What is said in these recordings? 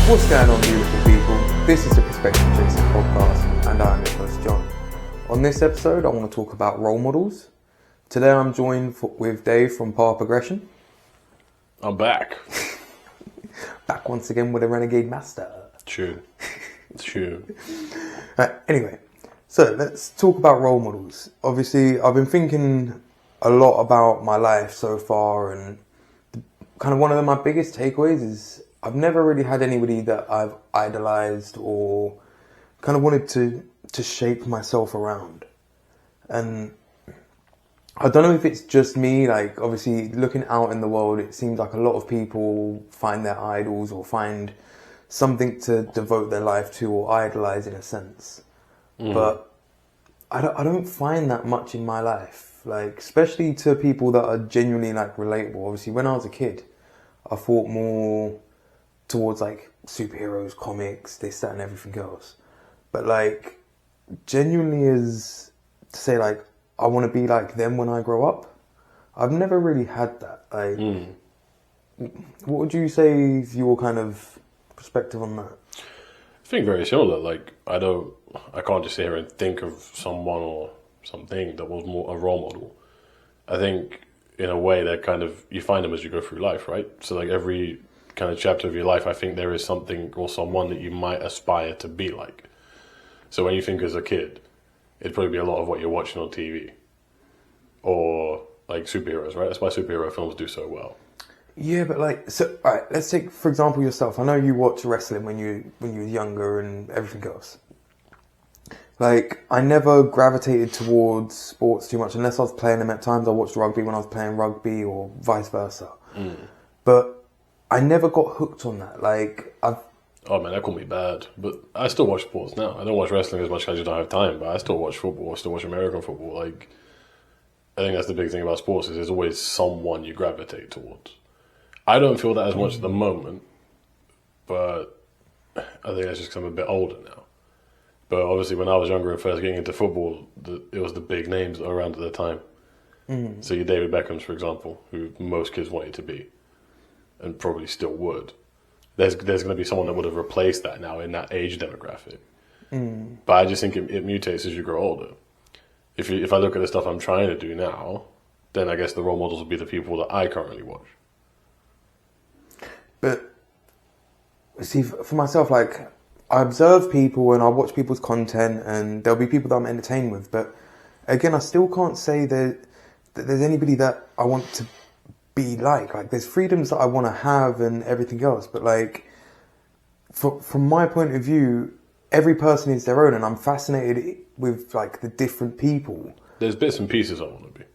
What's going on, beautiful people? This is the Perspective Chasing podcast, and I'm your host, John. On this episode, I want to talk about role models. Today, I'm joined with Dave from ParProgression. I'm back. Back once again with a Renegade Master. True. Anyway, so let's talk about role models. Obviously, I've been thinking a lot about my life so far, and kind of one of my biggest takeaways is I've never really had anybody that I've idolized or kind of wanted to shape myself around. And I don't know if it's just me, like obviously looking out in the world, it seems like a lot of people find their idols or find something to devote their life to or idolize in a sense. But I don't find that much in my life, like especially to people that are genuinely like relatable. Obviously when I was a kid, I thought more towards like superheroes, comics, this, that and everything else. But like genuinely is to say like I want to be like them when I grow up, I've never really had that. Like what would you say is your kind of perspective on that? I think very similar. Like I can't just sit here and think of someone or something that was more a role model. I think in a way that kind of you find them as you go through life, right? So like every kind of chapter of your life, I think there is something or someone that you might aspire to be like. So when you think as a kid, it'd probably be a lot of what you're watching on TV or like superheroes, right? That's why superhero films do so well. Yeah, but like, so, all right, let's take, for example, yourself. I know you watched wrestling when you were younger and everything else. Like, I never gravitated towards sports too much unless I was playing them at times. I watched rugby when I was playing rugby or vice versa. But I never got hooked on that. Like, Oh man, that called me bad. But I still watch sports now. I don't watch wrestling as much as I just don't have time, but I still watch football. I still watch American football. Like, I think that's the big thing about sports is there's always someone you gravitate towards. I don't feel that as much at the moment, but I think that's just because I'm a bit older now. But obviously when I was younger and first getting into football, it was the big names that were around at the time. So your David Beckhams, for example, who most kids wanted to be, and probably still would. There's going to be someone that would have replaced that now in that age demographic. But I just think it mutates as you grow older. If I look at the stuff I'm trying to do now, then I guess the role models will be the people that I currently watch. But see, for myself, like I observe people and I watch people's content, and there'll be people that I'm entertained with. But again, I still can't say that there's anybody that I want to be like. Like there's freedoms that I want to have and everything else. But like, from my point of view, every person is their own, and I'm fascinated with like the different people. There's bits and pieces I want to be.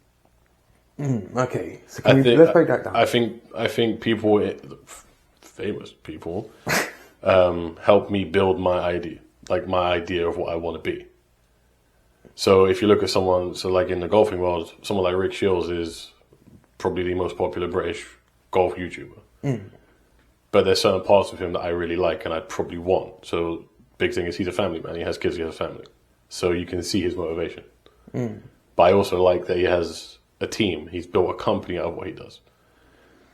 Okay, so let's break that down. I think people, famous people, help me build my idea of what I want to be. So if you look at someone, so like in the golfing world, someone like Rick Shields is probably the most popular British golf YouTuber. But there's certain parts of him that I really like and I'd probably want. So big thing is he's a family man. He has kids, he has a family. So you can see his motivation. But I also like that he has a team. He's built a company out of what he does.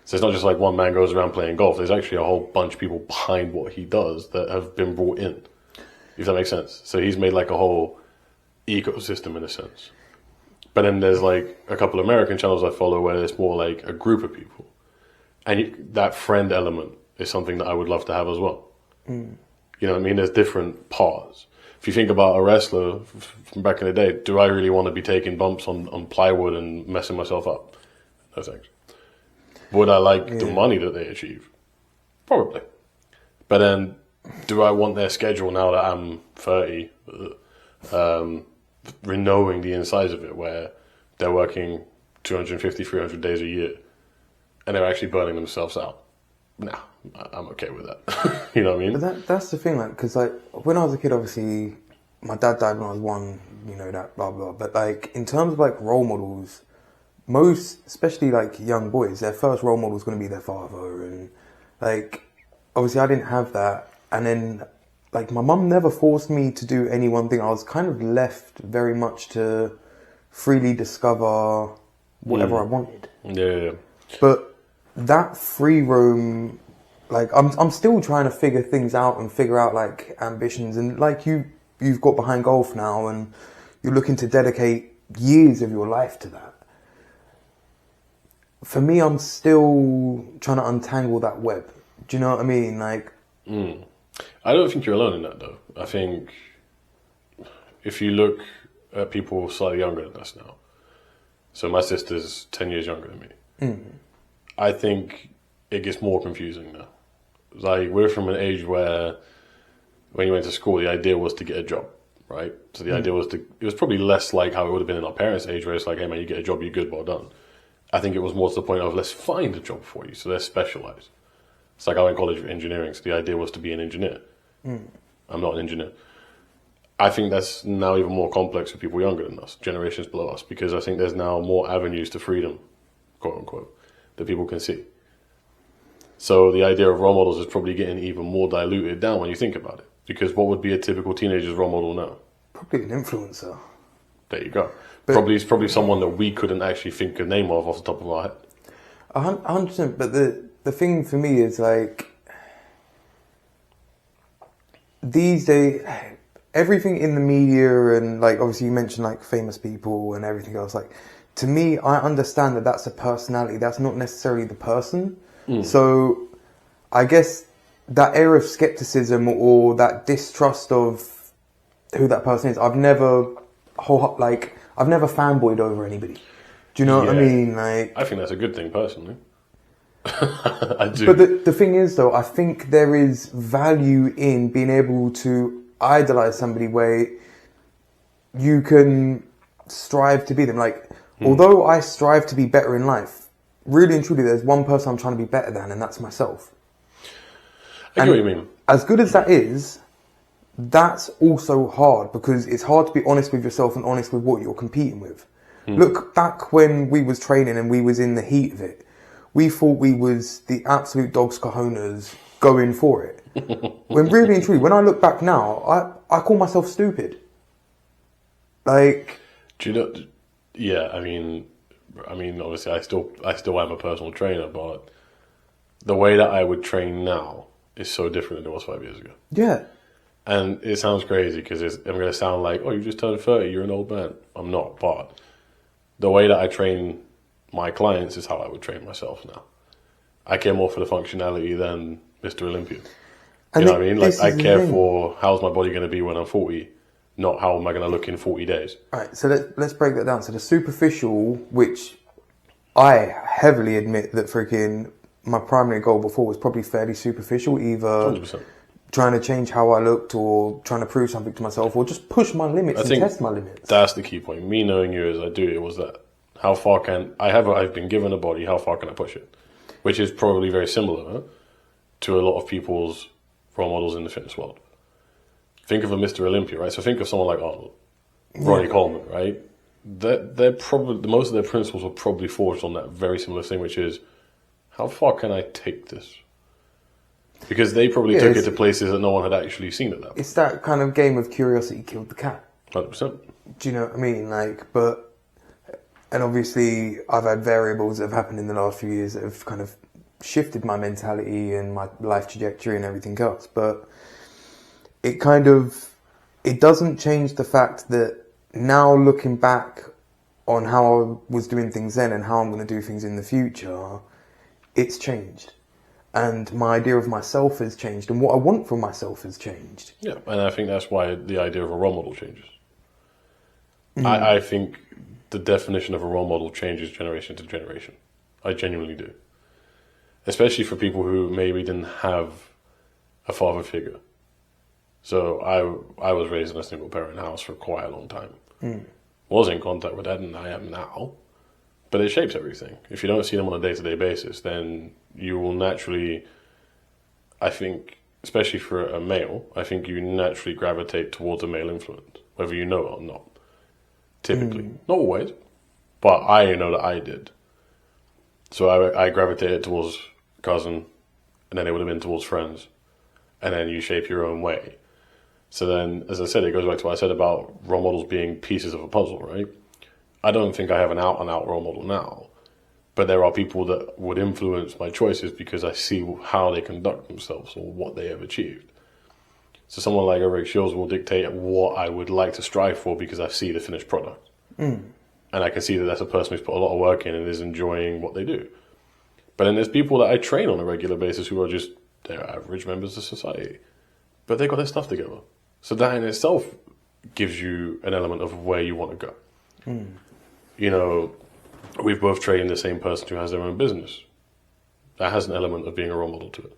So it's not just like one man goes around playing golf. There's actually a whole bunch of people behind what he does that have been brought in, if that makes sense. So he's made like a whole ecosystem in a sense. But then there's like a couple of American channels I follow where there's more like a group of people. And that friend element is something that I would love to have as well. You know what I mean? There's different parts. If you think about a wrestler from back in the day, do I really want to be taking bumps on plywood and messing myself up? No thanks. Would I like the money that they achieve? Probably. But then, do I want their schedule now that I'm 30, knowing the insides of it, where they're working 250, 300 days a year, and they're actually burning themselves out? Nah, I'm okay with that. You know what I mean? But that's the thing, like, because like when I was a kid, obviously my dad died when I was 1. You know that, blah blah. But like in terms of like role models, most, especially like young boys, their first role model is going to be their father, and like obviously I didn't have that, and then like my mum never forced me to do any one thing. I was kind of left very much to freely discover whatever I wanted. Yeah. But that free roam Like I'm still trying to figure things out and figure out like ambitions, and like you've got behind golf now and you're looking to dedicate years of your life to that. For me, I'm still trying to untangle that web. Do you know what I mean? Like, I don't think you're alone in that, though. I think if you look at people slightly younger than us now, so my sister's 10 years younger than me, I think it gets more confusing now. Like, we're from an age where when you went to school, the idea was to get a job, right? So the idea was it was probably less like how it would have been in our parents' age, where it's like, hey man, you get a job, you're good, well done. I think it was more to the point of, let's find a job for you, so let's specialize. It's like I went to college for engineering, so the idea was to be an engineer. I'm not an engineer. I think that's now even more complex for people younger than us, generations below us, because I think there's now more avenues to freedom, quote unquote, that people can see. So the idea of role models is probably getting even more diluted down when you think about it. Because what would be a typical teenager's role model now? probably an influencer. There you go. But It's probably someone that we couldn't actually think a name of off the top of our head. 100%. But the thing for me is like these days, everything in the media and like obviously you mentioned like famous people and everything else. Like to me, I understand that that's a personality. That's not necessarily the person. So I guess that air of skepticism or that distrust of who that person is, I've never fanboyed over anybody. Do you know what I mean? Like, I think that's a good thing personally. I do. But the thing is though, I think there is value in being able to idolize somebody where you can strive to be them. Like, although I strive to be better in life, really and truly, there's one person I'm trying to be better than, and that's myself. I get what you mean. As good as that is, that's also hard because it's hard to be honest with yourself and honest with what you're competing with. Look back when we was training and we was in the heat of it. We thought we was the absolute dog's cojones going for it. When really and truly, when I look back now, I call myself stupid. Like, Do you know? Yeah, I mean, obviously, I still am a personal trainer, but the way that I would train now is so different than it was 5 years ago. yeah. And it sounds crazy because I'm going to sound like, oh, you just turned 30, you're an old man. I'm not, but the way that I train my clients is how I would train myself now. I care more for the functionality than Mr. Olympia. You know what I mean? Like, I care for how's my body going to be when I'm 40, not how am I going to look in 40 days. All right, so let's break that down. So the superficial, which I heavily admit that freaking my primary goal before was probably fairly superficial, either 100%. trying to change how I looked or trying to prove something to myself or just push my limits and test my limits. That's the key point. Me knowing you as I do, it was that how far can I've been given a body, how far can I push it? Which is probably very similar to a lot of people's role models in the fitness world. Think of a Mr. Olympia, right? So think of someone like Arnold, Ronnie Coleman, right? They're probably, most of their principles were probably forged on that very similar thing, which is, how far can I take this? Because they probably took it to places that no one had actually seen at that point. It's that kind of game of curiosity killed the cat. 100%. Do you know what I mean? Like, and obviously I've had variables that have happened in the last few years that have kind of shifted my mentality and my life trajectory and everything else. But it doesn't change the fact that now looking back on how I was doing things then and how I'm going to do things in the future, it's changed. And my idea of myself has changed and what I want from myself has changed. Yeah, and I think that's why the idea of a role model changes. I think the definition of a role model changes generation to generation. I genuinely do. Especially for people who maybe didn't have a father figure. So I was raised in a single parent house for quite a long time. Was in contact with that, and I am now. But it shapes everything. If you don't see them on a day-to-day basis, then you will naturally, I think, especially for a male, I think you naturally gravitate towards a male influence, whether you know it or not. Typically. Not always, but I know that I did. So I gravitated towards cousin, and then it would have been towards friends, and then you shape your own way. So then, as I said, it goes back to what I said about role models being pieces of a puzzle, right? I don't think I have an out-and-out role model now, But there are people that would influence my choices because I see how they conduct themselves or what they have achieved. So someone like Eric Shields will dictate what I would like to strive for because I see the finished product. And I can see that that's a person who's put a lot of work in and is enjoying what they do. But then there's people that I train on a regular basis who are just, they're average members of society. But they got their stuff together. So that in itself gives you an element of where you want to go. You know, we've both trained the same person who has their own business. That has an element of being a role model to it.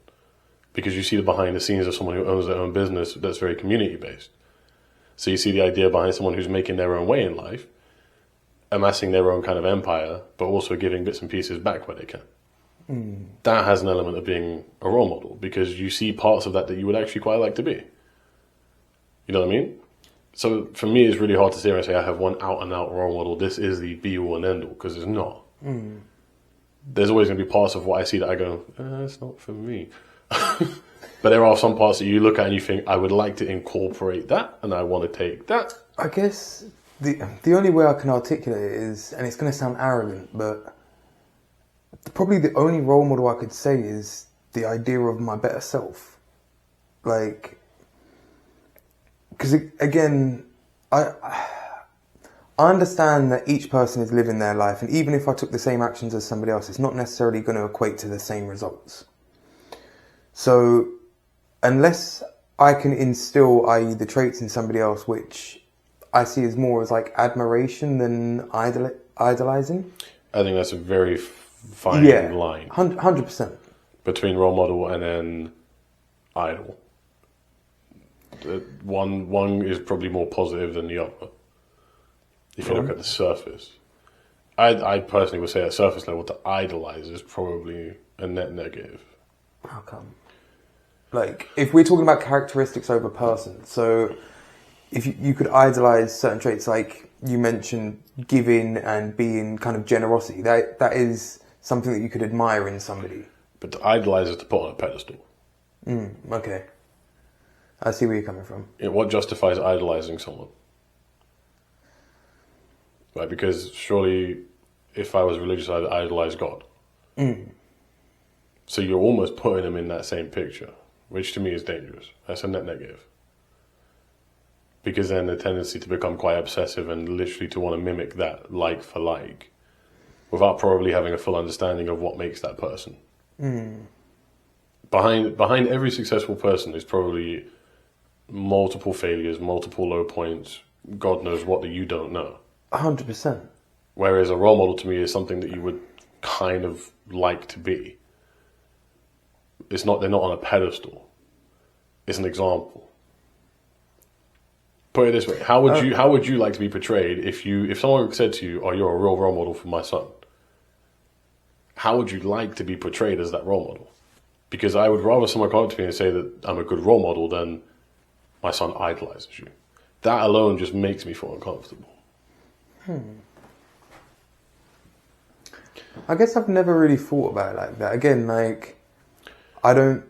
Because you see the behind the scenes of someone who owns their own business that's very community based. So you see the idea behind someone who's making their own way in life, amassing their own kind of empire, but also giving bits and pieces back where they can. That has an element of being a role model because you see parts of that you would actually quite like to be. You know what I mean? So for me, it's really hard to sit here and say I have one out and out role model. This is the be all and end all because it's not. There's always going to be parts of what I see that I go, it's not for me. But there are some parts that you look at and you think, I would like to incorporate that and I want to take that. I guess the only way I can articulate it is, and it's going to sound arrogant, but probably the only role model I could say is the idea of my better self. Like, because again, I understand that each person is living their life, and even if I took the same actions as somebody else, it's not necessarily going to equate to the same results. So unless I can instill, i.e. the traits in somebody else, which I see as more as like admiration than idolizing. I think that's a very fine line. 100%. Between role model and then idol. One is probably more positive than the other. If you look at the surface. I personally would say at surface level to idolize is probably a net negative. How come? Like, if we're talking about characteristics over person, so if you could idolize certain traits, like you mentioned, giving and being kind of generosity, that is something that you could admire in somebody. But to idolize is to put on a pedestal. Okay. I see where you're coming from. Yeah, what justifies idolizing someone? Right, because surely if I was religious, I'd idolize God. So you're almost putting him in that same picture, which to me is dangerous. That's a net negative. Because then the tendency to become quite obsessive and literally to want to mimic that like for like, without probably having a full understanding of what makes that person. Behind every successful person is probably multiple failures, multiple low points, God knows what that you don't know. 100%. Whereas a role model to me is something that you would kind of like to be. They're not on a pedestal. It's an example. Put it this way: how would you like to be portrayed if someone said to you, "Oh, you're a real role model for my son"? How would you like to be portrayed as that role model? Because I would rather someone come up to me and say that I'm a good role model than my son idolizes you. That alone just makes me feel uncomfortable. I guess I've never really thought about it like that. Again, like, I don't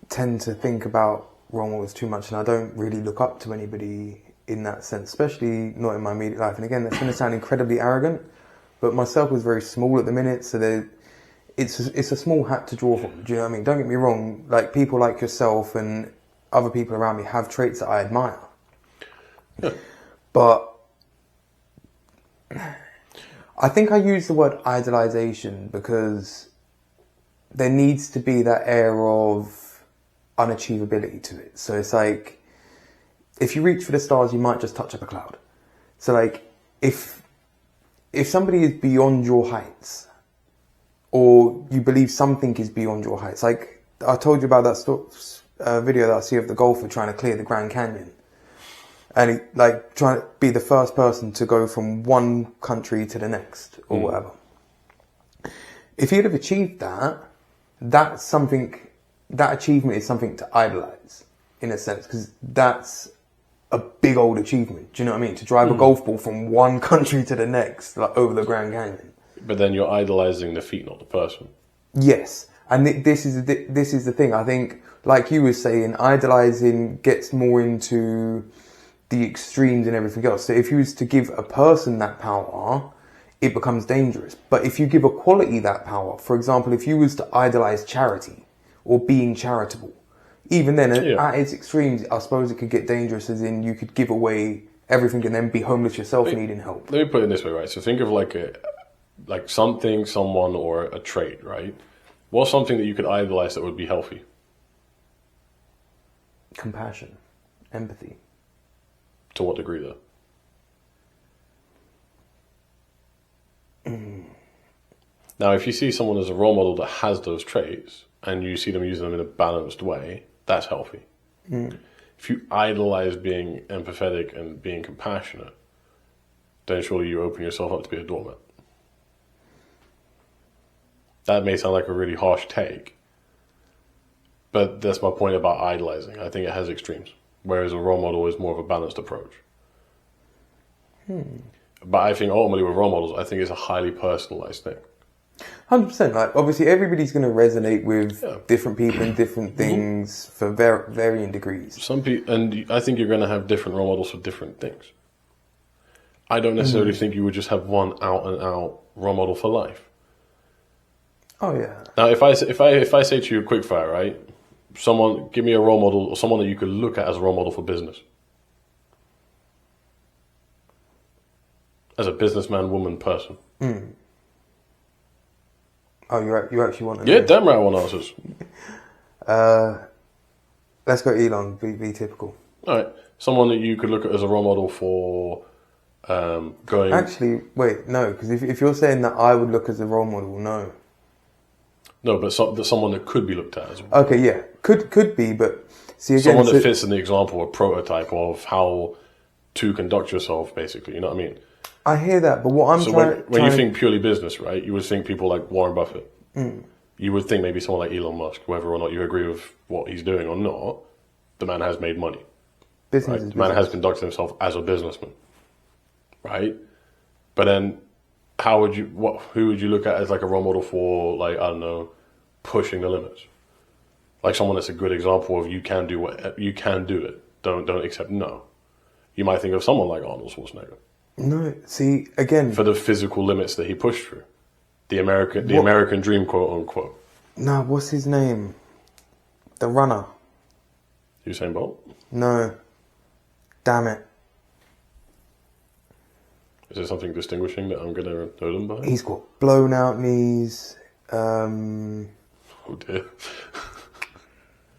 tend to think about role models too much, and I don't really look up to anybody in that sense, especially not in my immediate life. And again, that's going to sound incredibly arrogant, but my circle is very small at the minute, so it's a small hat to draw from. Do you know what I mean? Don't get me wrong, like, people like yourself and other people around me have traits that I admire. Yeah. But I think I use the word idolization because there needs to be that air of unachievability to it. So it's like, if you reach for the stars, you might just touch up a cloud. So like, if somebody is beyond your heights, or you believe something is beyond your heights, like I told you about that video that I see of the golfer trying to clear the Grand Canyon. And he, like, trying to be the first person to go from one country to the next, or whatever. If he'd have achieved that, that achievement is something to idolize, in a sense, because that's a big old achievement. Do you know what I mean? To drive a golf ball from one country to the next, like over the Grand Canyon. But then you're idolizing the feat, not the person. Yes. And this is the thing. I think, like you were saying, idolizing gets more into the extremes and everything else. So if you was to give a person that power, it becomes dangerous. But if you give equality that power, for example, if you was to idolize charity or being charitable, even then at its extremes, I suppose it could get dangerous, as in you could give away everything and then be homeless yourself needing help. Let me put it this way, right? So think of like something, someone, or a trait, right? What's something that you could idolize that would be healthy? Compassion, empathy. To what degree, though? Now, if you see someone as a role model that has those traits and you see them using them in a balanced way, that's healthy. If you idolize being empathetic and being compassionate, then surely you open yourself up to be a doormat. That may sound like a really harsh take, but that's my point about idolizing. I think it has extremes, whereas a role model is more of a balanced approach. But I think ultimately with role models, I think it's a highly personalized thing. 100%. Like, obviously, everybody's going to resonate with different people and different things for varying degrees. Some people, and I think you're going to have different role models for different things. I don't necessarily think you would just have one out and out role model for life. Oh yeah. Now, if I say to you quickfire, right? Someone give me a role model or someone that you could look at as a role model for business, as a businessman, woman, person. Oh, you actually want to Yeah, know? damn right I want answers. Let's go Elon, be typical. All right, someone that you could look at as a role model for going. Actually, wait, no, because if you're saying that I would look as a role model, no. No, but someone that could be looked at as Okay, yeah, could be, but see again, someone that fits in the example, a prototype of how to conduct yourself, basically. You know what I mean? I hear that, but what I'm So trying when you think purely business, right, you would think people like Warren Buffett. You would think maybe someone like Elon Musk, whether or not you agree with what he's doing or not, the man has made money. business Right? is The man business. has conducted himself as a businessman, right? But then, who would you look at as like a role model for, like, I don't know, pushing the limits? Like someone that's a good example of you can do it. Don't accept no. You might think of someone like Arnold Schwarzenegger. No, see again. For the physical limits that he pushed through. The American dream, quote unquote. No, what's his name? The runner. Usain Bolt? No. Damn it. Is there something distinguishing that I'm going to know them by? He's got blown out knees. Oh dear.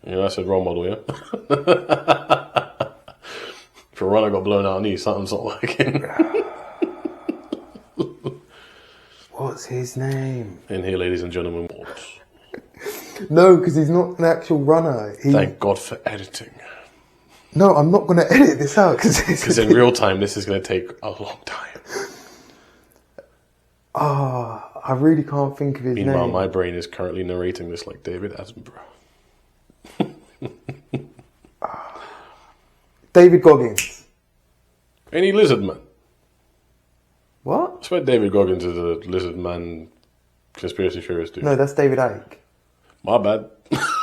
I said role model, yeah? If a runner got blown out knees, something's not working. What's his name? And here, ladies and gentlemen, Bolts. No, because he's not an actual runner. Thank God for editing. No, I'm not going to edit this out Because in real time, this is going to take a long time. I really can't think of his Meanwhile, name. my brain is currently narrating this like David Attenborough. David Goggins. Any lizard man? What? I swear David Goggins is a lizard man conspiracy theorist dude. No, that's David Icke. My bad.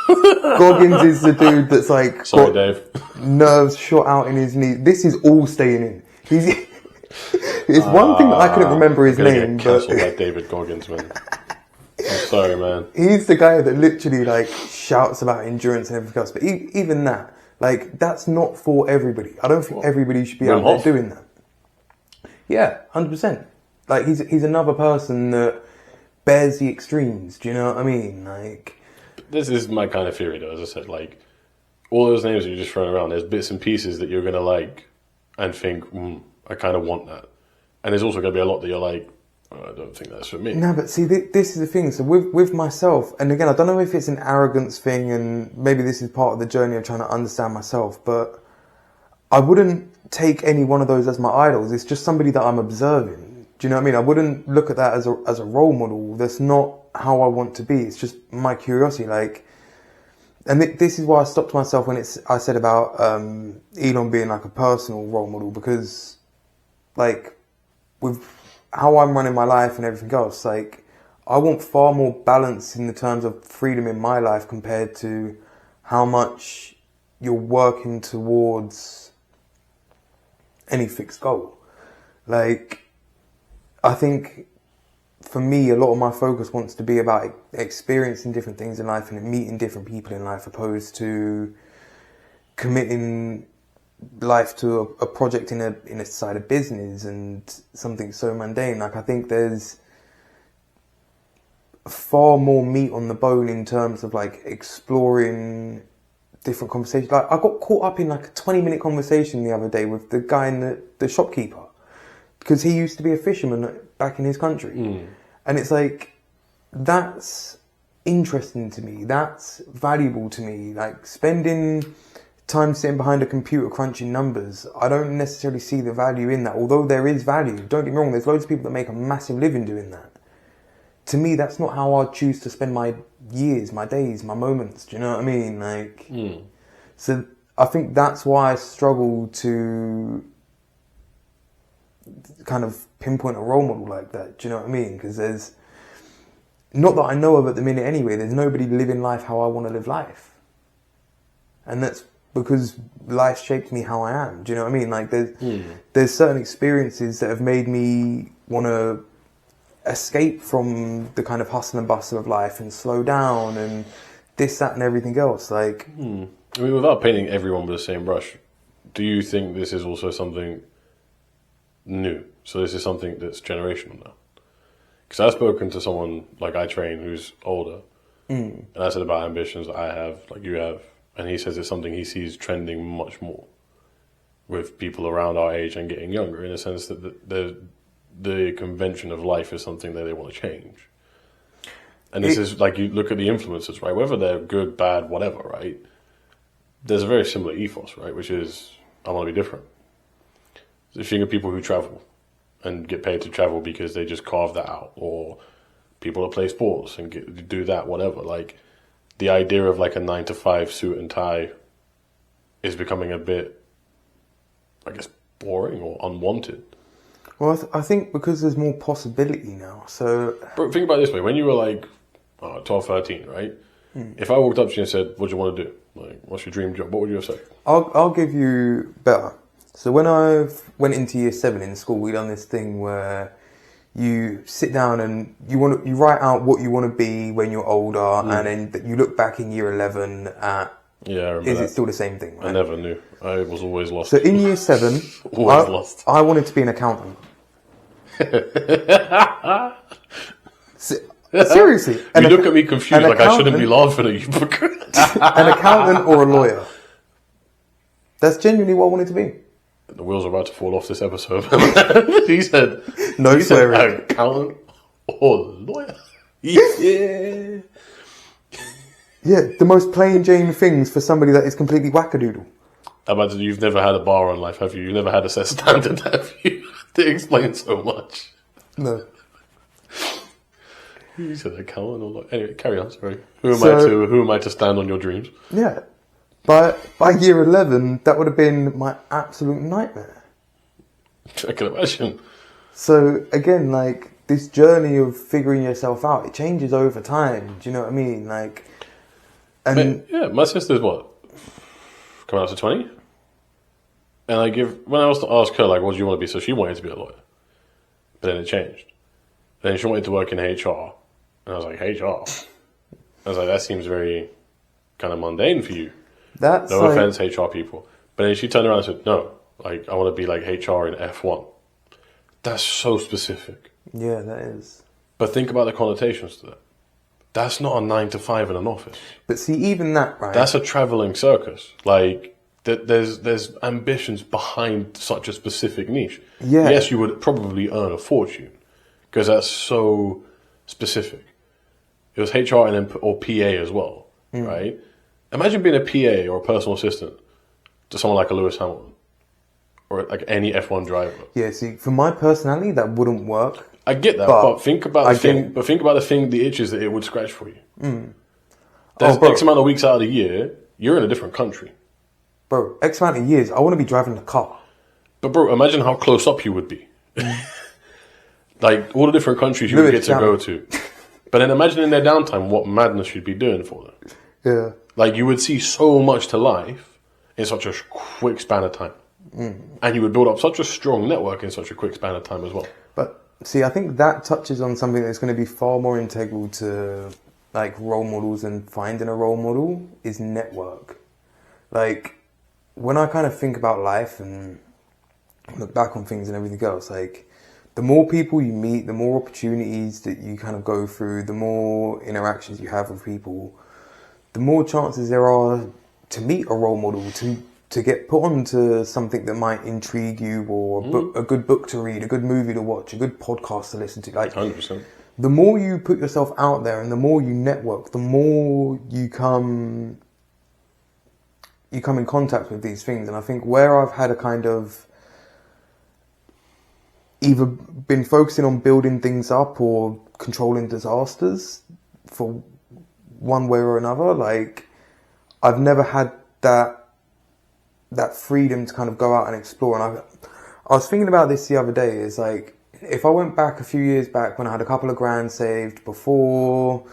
Goggins is the dude that's like Sorry, got Dave. nerves shot out in his knee. This is all staying in. It's one thing that I couldn't remember his I'm gonna name, get but cancelled by David Goggins, man. I'm sorry, man. he's the guy that literally like shouts about endurance and everything else. But even that, like, that's not for everybody. I don't think everybody should be out there doing that. Yeah, 100%. Like, he's another person that bears the extremes. Do you know what I mean? Like, This is my kind of theory, though. As I said, like, all those names that you're just throwing around, there's bits and pieces that you're gonna like and think, I kind of want that. And there's also gonna be a lot that you're like, I don't think that's for me. no, but see, this is the thing. So with myself, and again, I don't know if it's an arrogance thing, and maybe this is part of the journey of trying to understand myself, but I wouldn't take any one of those as my idols. It's just somebody that I'm observing. Do you know what I mean? I wouldn't look at that as a role model. That's not how I want to be. It's just my curiosity. Like, and this is why I stopped myself when I said about Elon being like a personal role model, because like with how I'm running my life and everything else, like I want far more balance in the terms of freedom in my life compared to how much you're working towards any fixed goal. Like, I think for me, a lot of my focus wants to be about experiencing different things in life and meeting different people in life, opposed to committing life to a project in a side of business and something so mundane. Like, I think there's far more meat on the bone in terms of like exploring different conversations. Like, I got caught up in like a 20-minute conversation the other day with the guy in the shopkeeper, because he used to be a fisherman back in his country. And it's like, that's interesting to me, that's valuable to me. Like, spending time sitting behind a computer crunching numbers, I don't necessarily see the value in that, although there is value. Don't get me wrong, there's loads of people that make a massive living doing that. To me, that's not how I choose to spend my years, my days, my moments. Do you know what I mean? Like, so I think that's why I struggle to kind of pinpoint a role model like that. Do you know what I mean? Because there's, not that I know of at the minute anyway, there's nobody living life how I want to live life. And that's because life shaped me how I am. Do you know what I mean? Like, there's certain experiences that have made me want to escape from the kind of hustle and bustle of life and slow down and this, that and everything else. Like, I mean, without painting everyone with the same brush, do you think this is also something new? So this is something that's generational now? Because I've spoken to someone like I train who's older, and I said about ambitions that I have, like you have, and he says it's something he sees trending much more with people around our age and getting younger, in a sense that the convention of life is something that they want to change. And this is like, you look at the influencers, right? Whether they're good, bad, whatever, right? There's a very similar ethos, right? Which is, I want to be different. So if you think of people who travel and get paid to travel because they just carve that out, or people that play sports and do that, whatever. Like, the idea of like a 9-to-5 suit and tie is becoming a bit, I guess, boring or unwanted. well, I think because there's more possibility now. So, Bro, think about it this way. When you were like 12, 13, right? If I walked up to you and said, what do you want to do? Like, what's your dream job? What would you have said? I'll give you better. So when I went into year 7 in school, we done this thing where you sit down and you write out what you want to be when you're older, and then you look back in year 11 at, Yeah, I remember is that. it still the same thing? Right? I never knew. I was always lost. So in year 7, Always lost. I wanted to be an accountant. Seriously. You look at me confused, like I shouldn't be laughing at you. An accountant or a lawyer. That's genuinely what I wanted to be. The wheels are about to fall off this episode. He said, No swearing. accountant or lawyer. Yeah. Yeah, the most plain Jane things for somebody that is completely wackadoodle. I imagine you've never had a bar on life, have you? You've never had a set standard, have you? To explain so much. No. You said accountant or lawyer. Anyway, carry on, sorry. Who am I to stand on your dreams? Yeah. By year 11, that would have been my absolute nightmare. I can imagine. So again, like, this journey of figuring yourself out, it changes over time. Do you know what I mean? Like, and my sister's what? Coming out to 20? And when I was to ask her, like, what do you want to be? So she wanted to be a lawyer. But then it changed. Then she wanted to work in HR. And I was like, HR? I was like, that seems very kind of mundane for you. that's No like, offense, HR people. But then she turned around and said, no, like, I want to be like HR in F1. That's so specific. yeah, that is. But think about the connotations to that. That's not a 9-to-5 in an office. But see, even that, right? That's a traveling circus. Like, there's ambitions behind such a specific niche. Yeah. Yes, you would probably earn a fortune because that's so specific. It was HR and then, or PA as well, right? Imagine being a PA or a personal assistant to someone like a Lewis Hamilton or like any F1 driver. Yeah, see, for my personality, that wouldn't work. I get that, but think about the thing. But think about the itches that it would scratch for you. There's X amount of weeks out of the year, you're in a different country. Bro, X amount of years, I want to be driving the car. But bro, imagine how close up you would be. Like all the different countries you would get to go to. But then imagine in their downtime what madness you'd be doing for them. Yeah. Like you would see so much to life in such a quick span of time. And you would build up such a strong network in such a quick span of time as well. But See, I think that touches on something that's going to be far more integral to like role models and finding a role model is network. Like when I kind of think about life and look back on things and everything else, like the more people you meet, the more opportunities that you kind of go through, the more interactions you have with people, the more chances there are to meet a role model, to get put onto something that might intrigue you, or a good book to read, a good movie to watch, a good podcast to listen to. Like 100%. the more you put yourself out there and the more you network, the more you come in contact with these things. And I think where I've had a kind of either been focusing on building things up or controlling disasters for one way or another, like I've never had that freedom to kind of go out and explore. And I was thinking about this the other day, is like, if I went back a few years back when I had a couple of grand saved before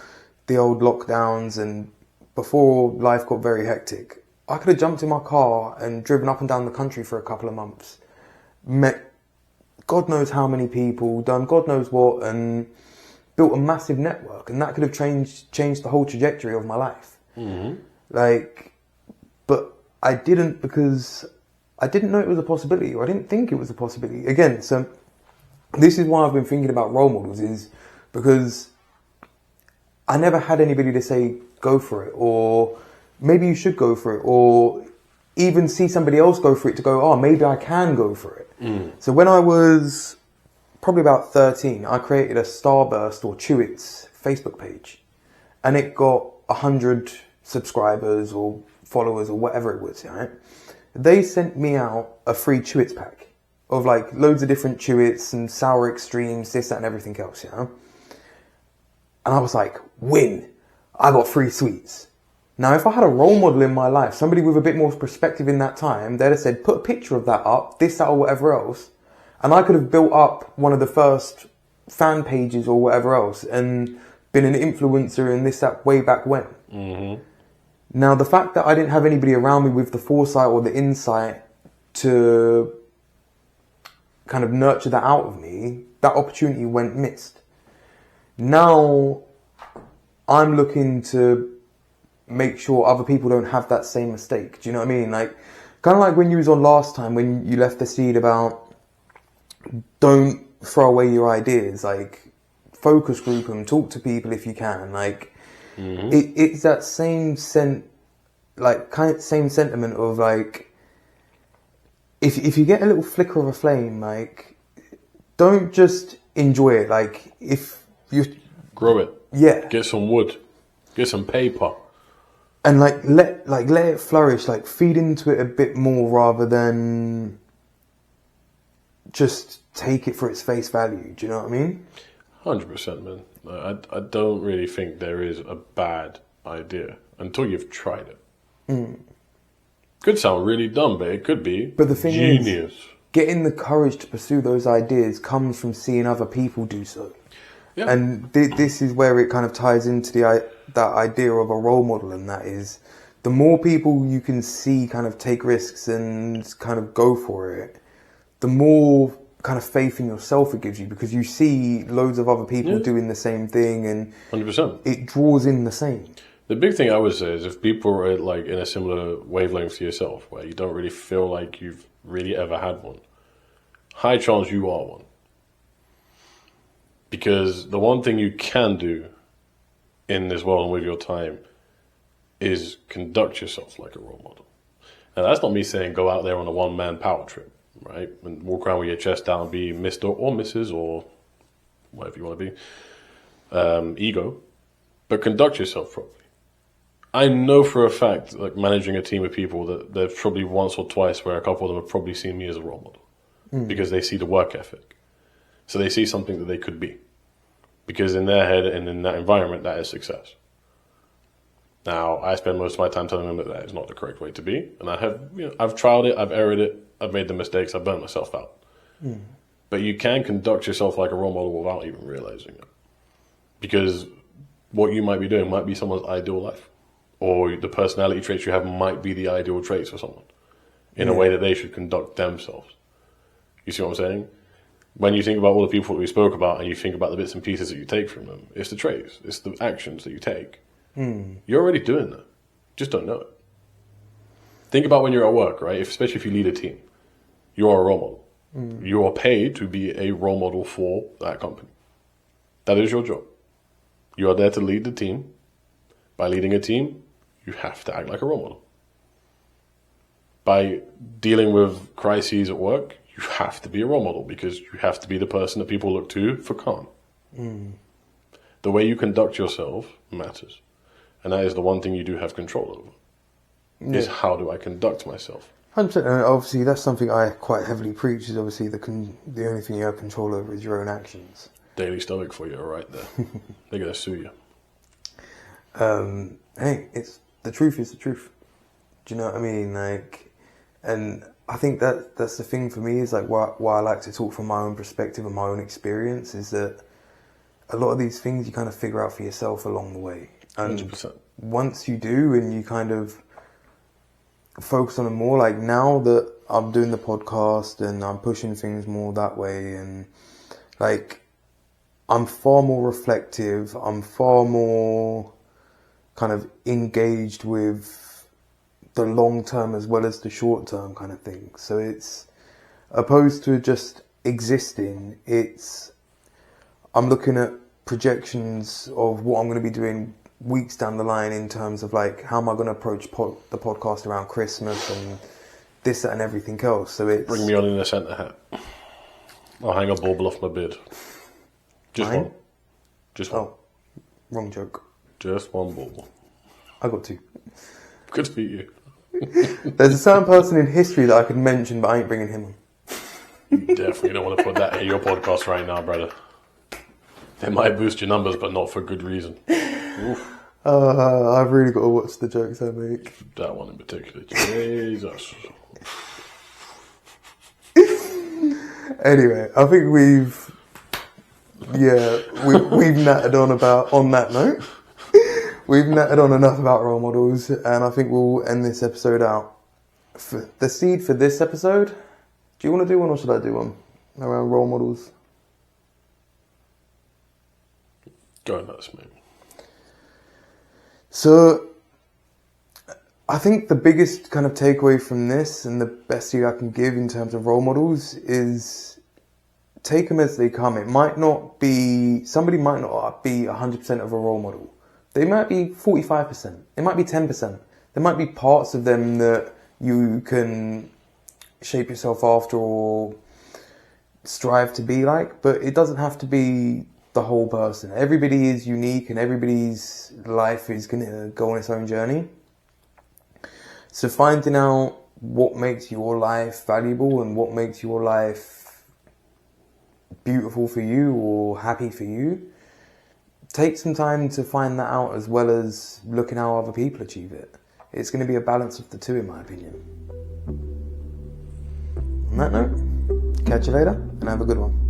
the old lockdowns and before life got very hectic, I could have jumped in my car and driven up and down the country for a couple of months, met God knows how many people, done God knows what, and built a massive network. And that could have changed the whole trajectory of my life. Mm-hmm. Like, but I didn't, because I didn't know it was a possibility, or I didn't think it was a possibility. Again, so this is why I've been thinking about role models, is because I never had anybody to say, go for it, or maybe you should go for it, or even see somebody else go for it to go, oh, maybe I can go for it. So when I was probably about 13, I created a Starburst or Chewits Facebook page, and it got 100 subscribers or followers or whatever it was, right? They sent me out a free Chewits pack of like loads of different Chewits and sour extremes, this, that, and everything else, you know? And I was like, win! I got free sweets. Now, if I had a role model in my life, somebody with a bit more perspective in that time, they'd have said, put a picture of that up, this, that, or whatever else. And I could have built up one of the first fan pages or whatever else and been an influencer in this, that, way back when. Mm-hmm. Now, the fact that I didn't have anybody around me with the foresight or the insight to kind of nurture that out of me, that opportunity went missed. Now, I'm looking to make sure other people don't have that same mistake. Do you know what I mean? Like, kind of like when you was on last time, when you left the seed about don't throw away your ideas, like focus group them, talk to people if you can. Like, it's that same same sentiment of like, if you get a little flicker of a flame, like, don't just enjoy it. Like, if you grow it, yeah, get some wood, get some paper. And let it flourish, like feed into it a bit more rather than just take it for its face value. Do you know what I mean? 100%, man. I don't really think there is a bad idea until you've tried it. Could sound really dumb, but it could be. But the thing genius. Is, getting the courage to pursue those ideas comes from seeing other people do so. Yeah. And this is where it kind of ties into that idea of a role model, and that is the more people you can see kind of take risks and kind of go for it, the more kind of faith in yourself it gives you, because you see loads of other people doing the same thing, and 100%. It draws in the same. The big thing I would say is if people are like in a similar wavelength to yourself, where you don't really feel like you've really ever had one, high chance you are one. Because the one thing you can do in this world and with your time is conduct yourself like a role model. And that's not me saying go out there on a one-man power trip, right? And walk around with your chest down, be Mr. or Mrs. or whatever you want to be, ego. But conduct yourself properly. I know for a fact, like managing a team of people, that there's probably once or twice where a couple of them have probably seen me as a role model because they see the work ethic. So they see something that they could be. Because in their head and in that environment, that is success. Now, I spend most of my time telling them that that is not the correct way to be. And I have, I've trialed it, I've erred it, I've made the mistakes, I've burnt myself out. But you can conduct yourself like a role model without even realizing it. Because what you might be doing might be someone's ideal life. Or the personality traits you have might be the ideal traits for someone. In a way that they should conduct themselves. You see what I'm saying? when you think about all the people that we spoke about and you think about the bits and pieces that you take from them, it's the traits, it's the actions that you take. You're already doing that. Just don't know it. Think about when you're at work, right? Especially if you lead a team. You are a role model. You are paid to be a role model for that company. That is your job. You are there to lead the team. By leading a team, you have to act like a role model. By dealing with crises at work, you have to be a role model because you have to be the person that people look to for calm. The way you conduct yourself matters. And that is the one thing you do have control over. Is how do I conduct myself? 100%. And obviously, that's something I quite heavily preach. Is obviously the only thing you have control over is your own actions. Daily Stoic for you, right there. They're gonna sue you. Hey, it's the truth is the truth. Do you know what I mean? Like, and I think that's the thing for me is like why I like to talk from my own perspective and my own experience is that a lot of these things you kind of figure out for yourself along the way. And 100%. once you do and you kind of focus on it more, like now that I'm doing the podcast and I'm pushing things more that way and like I'm far more reflective, I'm far more kind of engaged with the long term as well as the short term kind of thing. So it's opposed to just existing, I'm looking at projections of what I'm going to be doing weeks down the line in terms of like how am I going to approach the podcast around Christmas and this, that and everything else. So it's Bring me on in a centre hat. I'll hang a bauble off my beard. Just Mine? one. Just one. Oh, wrong joke. Just one bauble. I got two. Good for you. There's a certain person in history that I could mention, but I ain't bringing him on. You definitely don't want to put that in your podcast right now, brother. It might boost your numbers, but not for good reason. Oof. I've really got to watch the jokes I make. That one in particular. Jesus. Anyway, I think we've nattered on that note. We've nattered on enough about role models, and I think we'll end this episode out. For the seed for this episode, do you want to do one or should I do one around role models? Go nuts, mate. So, I think the biggest kind of takeaway from this and the best thing I can give in terms of role models is take them as they come. Somebody might not be 100% of a role model. They might be 45%. It might be 10%. There might be parts of them that you can shape yourself after or strive to be like, but it doesn't have to be the whole person. Everybody is unique and everybody's life is going to go on its own journey. So finding out what makes your life valuable and what makes your life beautiful for you or happy for you, take some time to find that out as well as looking how other people achieve it. It's going to be a balance of the two, in my opinion. On that note, catch you later and have a good one.